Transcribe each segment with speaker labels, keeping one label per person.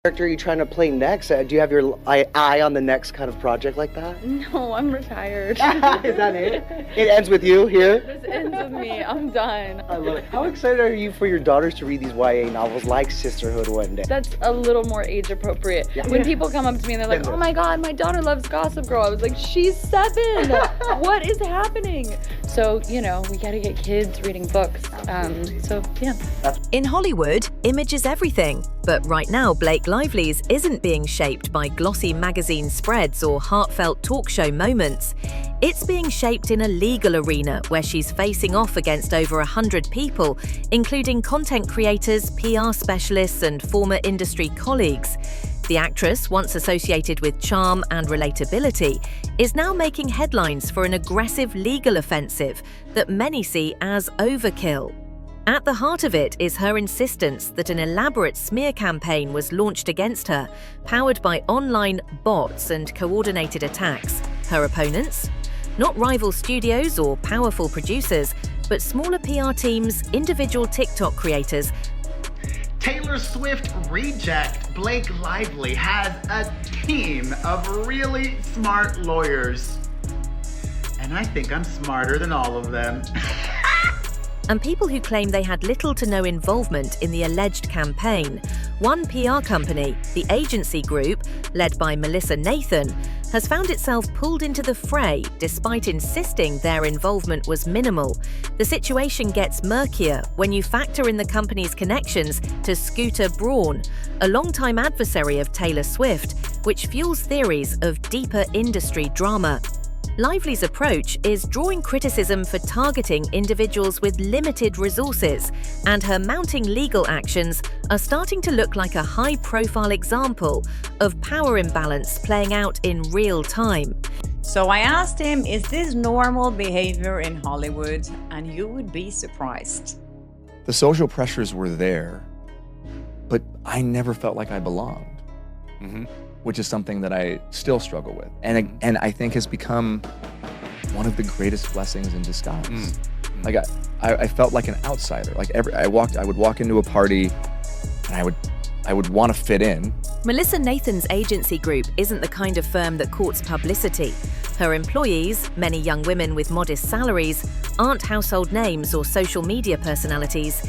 Speaker 1: character are you trying to play next? Do you have your eye on the next kind of project like that?
Speaker 2: No, I'm retired.
Speaker 1: Is that it? It ends with you here?
Speaker 2: This ends with me. I'm done.
Speaker 1: I love it. How excited are you for your daughters to read these YA novels like Sisterhood one day?
Speaker 2: That's a little more age appropriate.
Speaker 1: Yeah.
Speaker 2: When people come up to me and they're like, oh my God, my daughter loves Gossip Girl. I was like, she's 7. What is happening? So, you know, we gotta get kids reading books. So, yeah.
Speaker 3: In Hollywood, image is everything. But right now, Blake Lively's isn't being shaped by glossy magazine spreads or heartfelt talk show moments. It's being shaped in a legal arena where she's facing off against over 100 people, including content creators, PR specialists, and former industry colleagues. The actress, once associated with charm and relatability, is now making headlines for an aggressive legal offensive that many see as overkill. At the heart of it is her insistence that an elaborate smear campaign was launched against her, powered by online bots and coordinated attacks. Her opponents? Not rival studios or powerful producers, but smaller PR teams, individual TikTok creators.
Speaker 4: Taylor Swift reject Blake Lively has a team of really smart lawyers. And I think I'm smarter than all of them.
Speaker 3: And people who claim they had little to no involvement in the alleged campaign. One PR company, the Agency Group, led by Melissa Nathan, has found itself pulled into the fray despite insisting their involvement was minimal. The situation gets murkier when you factor in the company's connections to Scooter Braun, a longtime adversary of Taylor Swift, which fuels theories of deeper industry drama. Lively's approach is drawing criticism for targeting individuals with limited resources, and her mounting legal actions are starting to look like a high-profile example of power imbalance playing out in real time.
Speaker 5: So I asked him, is this normal behavior in Hollywood? And you would be surprised.
Speaker 6: The social pressures were there, but I never felt like I belonged. Which is something that I still struggle with, and I think has become one of the greatest blessings in disguise. Like I felt like an outsider. Like I would walk into a party, and I would want to fit in.
Speaker 3: Melissa Nathan's agency group isn't the kind of firm that courts publicity. Her employees, many young women with modest salaries, aren't household names or social media personalities.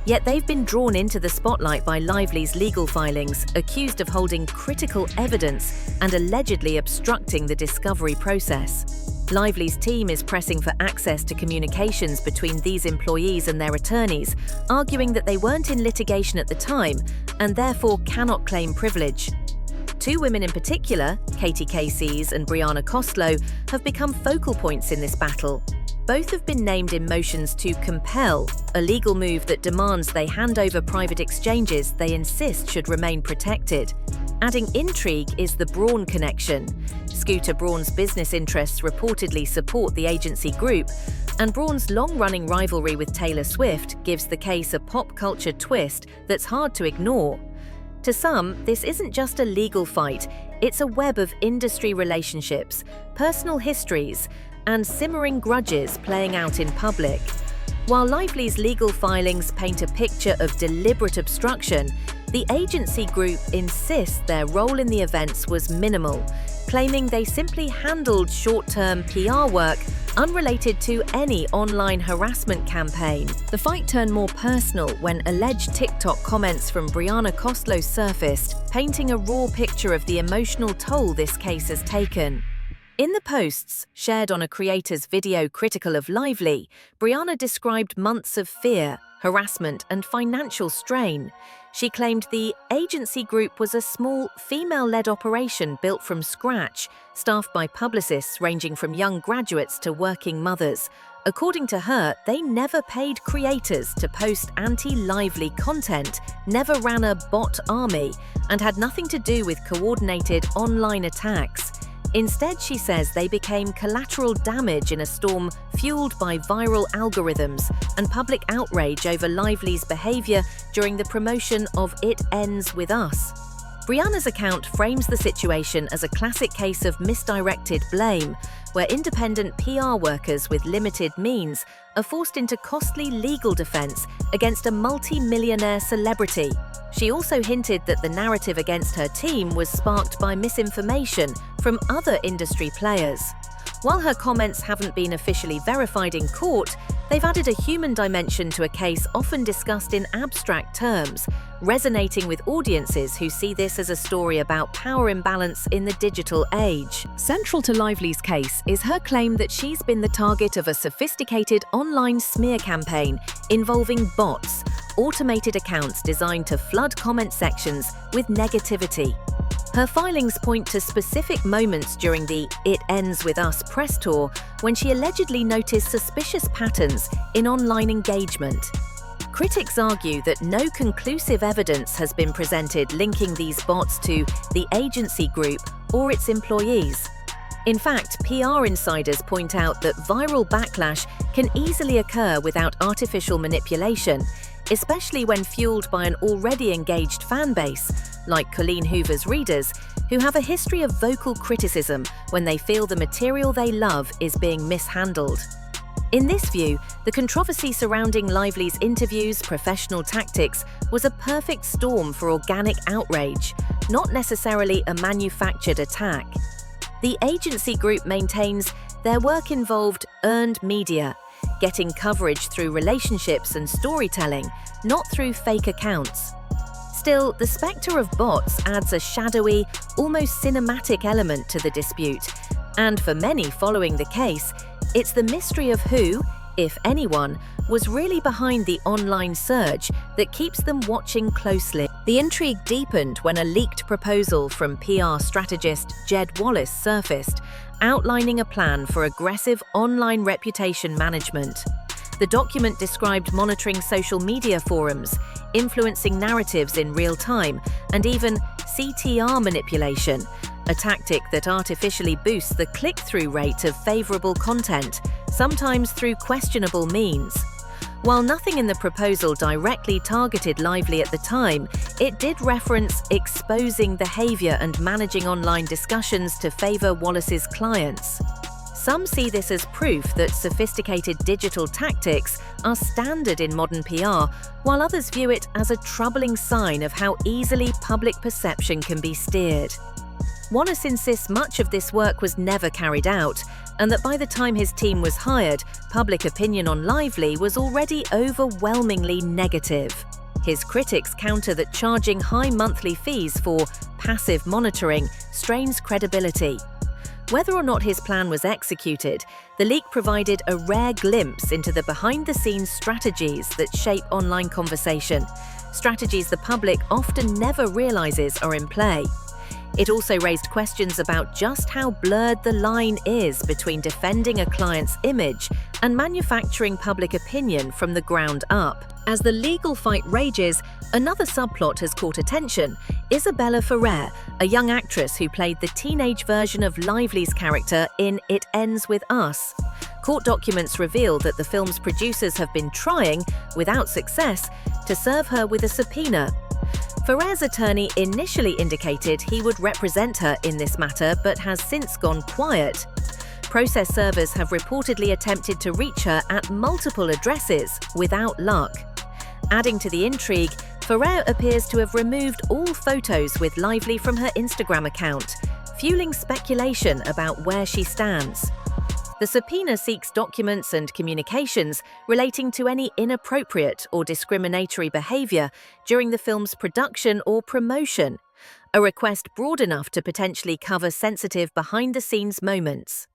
Speaker 3: Yet they've been drawn into the spotlight by Lively's legal filings, accused of holding critical evidence and allegedly obstructing the discovery process. Lively's team is pressing for access to communications between these employees and their attorneys, arguing that they weren't in litigation at the time and therefore cannot claim privilege. 2 women in particular, Katie Casey's and Brianna Kostlow, have become focal points in this battle. Both have been named in motions to compel, a legal move that demands they hand over private exchanges they insist should remain protected. Adding intrigue is the Braun connection. Scooter Braun's business interests reportedly support the agency group, and Braun's long-running rivalry with Taylor Swift gives the case a pop culture twist that's hard to ignore. To some, this isn't just a legal fight, it's a web of industry relationships, personal histories, and simmering grudges playing out in public. While Lively's legal filings paint a picture of deliberate obstruction, the agency group insists their role in the events was minimal, claiming they simply handled short-term PR work unrelated to any online harassment campaign. The fight turned more personal when alleged TikTok comments from Brianna Kostlow surfaced, painting a raw picture of the emotional toll this case has taken. In the posts, shared on a creator's video critical of Lively, Brianna described months of fear, harassment, and financial strain. She claimed the agency group was a small, female-led operation built from scratch, staffed by publicists ranging from young graduates to working mothers. According to her, they never paid creators to post anti-Lively content, never ran a bot army, and had nothing to do with coordinated online attacks. Instead, she says they became collateral damage in a storm fueled by viral algorithms and public outrage over Lively's behavior during the promotion of It Ends With Us. Brianna's account frames the situation as a classic case of misdirected blame, where independent PR workers with limited means are forced into costly legal defense against a multi-millionaire celebrity. She also hinted that the narrative against her team was sparked by misinformation from other industry players. While her comments haven't been officially verified in court, they've added a human dimension to a case often discussed in abstract terms, resonating with audiences who see this as a story about power imbalance in the digital age. Central to Lively's case is her claim that she's been the target of a sophisticated online smear campaign involving bots, automated accounts designed to flood comment sections with negativity. Her filings point to specific moments during the It Ends With Us press tour when she allegedly noticed suspicious patterns in online engagement. Critics argue that no conclusive evidence has been presented linking these bots to the agency group or its employees. In fact, PR insiders point out that viral backlash can easily occur without artificial manipulation, especially when fueled by an already engaged fan base, like Colleen Hoover's readers, who have a history of vocal criticism when they feel the material they love is being mishandled. In this view, the controversy surrounding Lively's interviews, professional tactics, was a perfect storm for organic outrage, not necessarily a manufactured attack. The agency group maintains their work involved earned media, getting coverage through relationships and storytelling, not through fake accounts. Still, the spectre of bots adds a shadowy, almost cinematic element to the dispute, and for many following the case, it's the mystery of who, if anyone, was really behind the online surge that keeps them watching closely. The intrigue deepened when a leaked proposal from PR strategist Jed Wallace surfaced, outlining a plan for aggressive online reputation management. The document described monitoring social media forums, influencing narratives in real time, and even CTR manipulation, a tactic that artificially boosts the click-through rate of favorable content, sometimes through questionable means. While nothing in the proposal directly targeted Lively at the time, it did reference exposing behavior and managing online discussions to favor Wallace's clients. Some see this as proof that sophisticated digital tactics are standard in modern PR, while others view it as a troubling sign of how easily public perception can be steered. Wallace insists much of this work was never carried out, and that by the time his team was hired, public opinion on Lively was already overwhelmingly negative. His critics counter that charging high monthly fees for passive monitoring strains credibility. Whether or not his plan was executed, the leak provided a rare glimpse into the behind-the-scenes strategies that shape online conversation, strategies the public often never realizes are in play. It also raised questions about just how blurred the line is between defending a client's image and manufacturing public opinion from the ground up. As the legal fight rages, another subplot has caught attention: Isabella Ferrer, a young actress who played the teenage version of Lively's character in It Ends With Us. Court documents reveal that the film's producers have been trying, without success, to serve her with a subpoena. Ferrer's attorney initially indicated he would represent her in this matter, but has since gone quiet. Process servers have reportedly attempted to reach her at multiple addresses, without luck. Adding to the intrigue, Ferrer appears to have removed all photos with Lively from her Instagram account, fueling speculation about where she stands. The subpoena seeks documents and communications relating to any inappropriate or discriminatory behavior during the film's production or promotion, a request broad enough to potentially cover sensitive behind-the-scenes moments.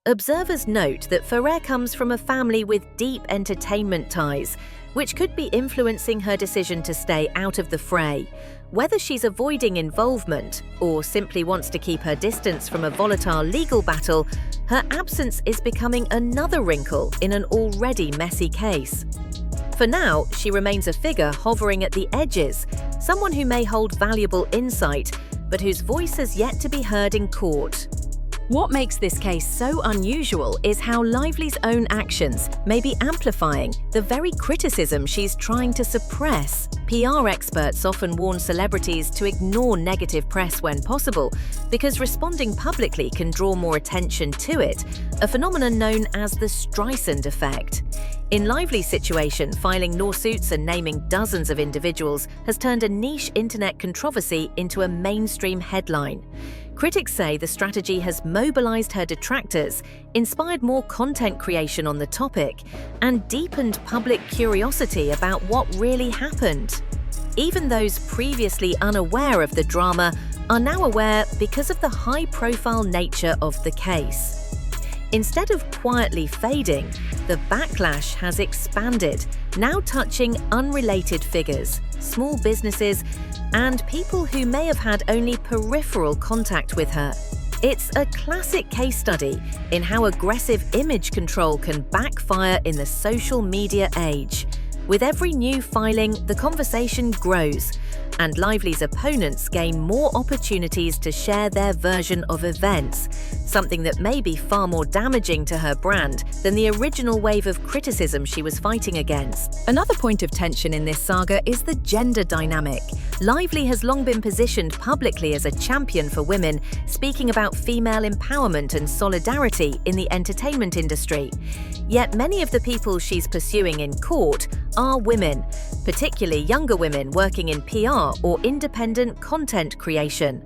Speaker 3: Observers note that Ferrer comes from a family with deep entertainment ties, which could be influencing her decision to stay out of the fray. Whether she's avoiding involvement or simply wants to keep her distance from a volatile legal battle, her absence is becoming another wrinkle in an already messy case. For now, she remains a figure hovering at the edges, someone who may hold valuable insight, but whose voice has yet to be heard in court. What makes this case so unusual is how Lively's own actions may be amplifying the very criticism she's trying to suppress. PR experts often warn celebrities to ignore negative press when possible, because responding publicly can draw more attention to it, a phenomenon known as the Streisand effect. In Lively's situation, filing lawsuits and naming dozens of individuals has turned a niche internet controversy into a mainstream headline. Critics say the strategy has mobilized her detractors, inspired more content creation on the topic, and deepened public curiosity about what really happened. Even those previously unaware of the drama are now aware because of the high-profile nature of the case. Instead of quietly fading, the backlash has expanded, now touching unrelated figures, small businesses, and people who may have had only peripheral contact with her. It's a classic case study in how aggressive image control can backfire in the social media age. With every new filing, the conversation grows, and Lively's opponents gain more opportunities to share their version of events, something that may be far more damaging to her brand than the original wave of criticism she was fighting against. Another point of tension in this saga is the gender dynamic. Lively has long been positioned publicly as a champion for women, speaking about female empowerment and solidarity in the entertainment industry. Yet many of the people she's pursuing in court are women, particularly younger women working in PR or independent content creation.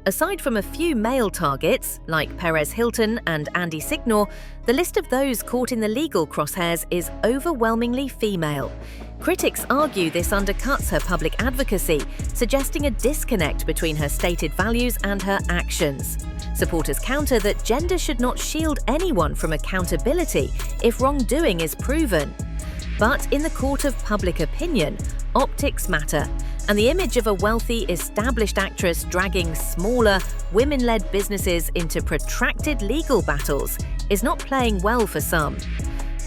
Speaker 3: Aside from a few male targets, like Perez Hilton and Andy Signor, the list of those caught in the legal crosshairs is overwhelmingly female. Critics argue this undercuts her public advocacy, suggesting a disconnect between her stated values and her actions. Supporters counter that gender should not shield anyone from accountability if wrongdoing is proven. But in the court of public opinion, optics matter, and the image of a wealthy, established actress dragging smaller, women-led businesses into protracted legal battles is not playing well for some.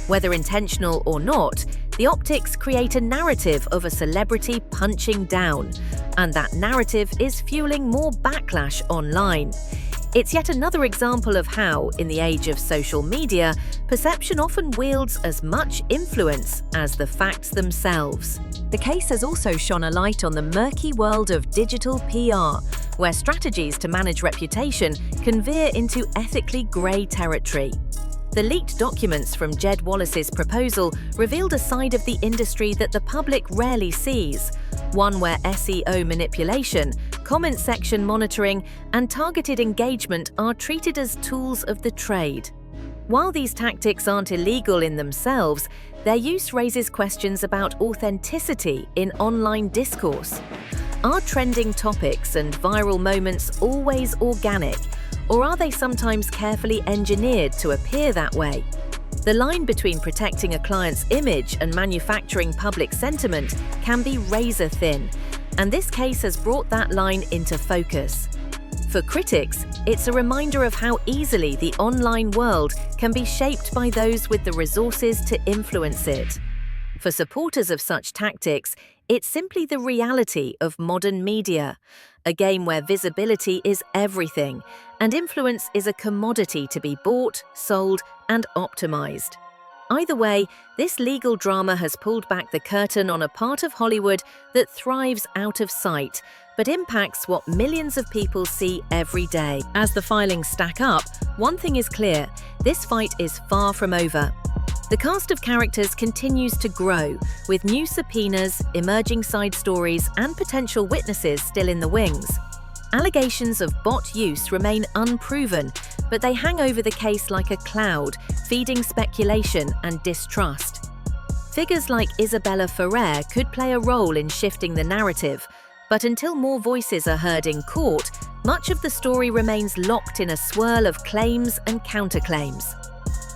Speaker 3: Whether intentional or not, the optics create a narrative of a celebrity punching down, and that narrative is fueling more backlash online. It's yet another example of how, in the age of social media, perception often wields as much influence as the facts themselves. The case has also shone a light on the murky world of digital PR, where strategies to manage reputation can veer into ethically grey territory. The leaked documents from Jed Wallace's proposal revealed a side of the industry that the public rarely sees, one where SEO manipulation, comment section monitoring, and targeted engagement are treated as tools of the trade. While these tactics aren't illegal in themselves, their use raises questions about authenticity in online discourse. Are trending topics and viral moments always organic, or are they sometimes carefully engineered to appear that way? The line between protecting a client's image and manufacturing public sentiment can be razor thin, and this case has brought that line into focus. For critics, it's a reminder of how easily the online world can be shaped by those with the resources to influence it. For supporters of such tactics, it's simply the reality of modern media, a game where visibility is everything, and influence is a commodity to be bought, sold, and optimized. Either way, this legal drama has pulled back the curtain on a part of Hollywood that thrives out of sight, but impacts what millions of people see every day. As the filings stack up, one thing is clear: this fight is far from over. The cast of characters continues to grow, with new subpoenas, emerging side stories, and potential witnesses still in the wings. Allegations of bot use remain unproven, but they hang over the case like a cloud, feeding speculation and distrust. Figures like Isabella Ferrer could play a role in shifting the narrative, but until more voices are heard in court, much of the story remains locked in a swirl of claims and counterclaims.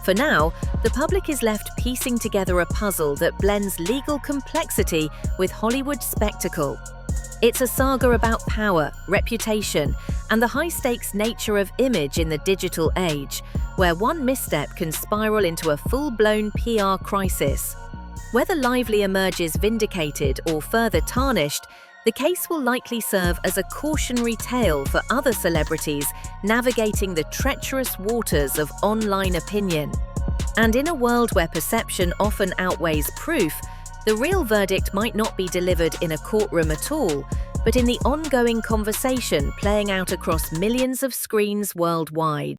Speaker 3: For now, the public is left piecing together a puzzle that blends legal complexity with Hollywood spectacle. It's a saga about power, reputation, and the high-stakes nature of image in the digital age, where one misstep can spiral into a full-blown PR crisis. Whether Lively emerges vindicated or further tarnished, the case will likely serve as a cautionary tale for other celebrities navigating the treacherous waters of online opinion. And in a world where perception often outweighs proof, the real verdict might not be delivered in a courtroom at all, but in the ongoing conversation playing out across millions of screens worldwide.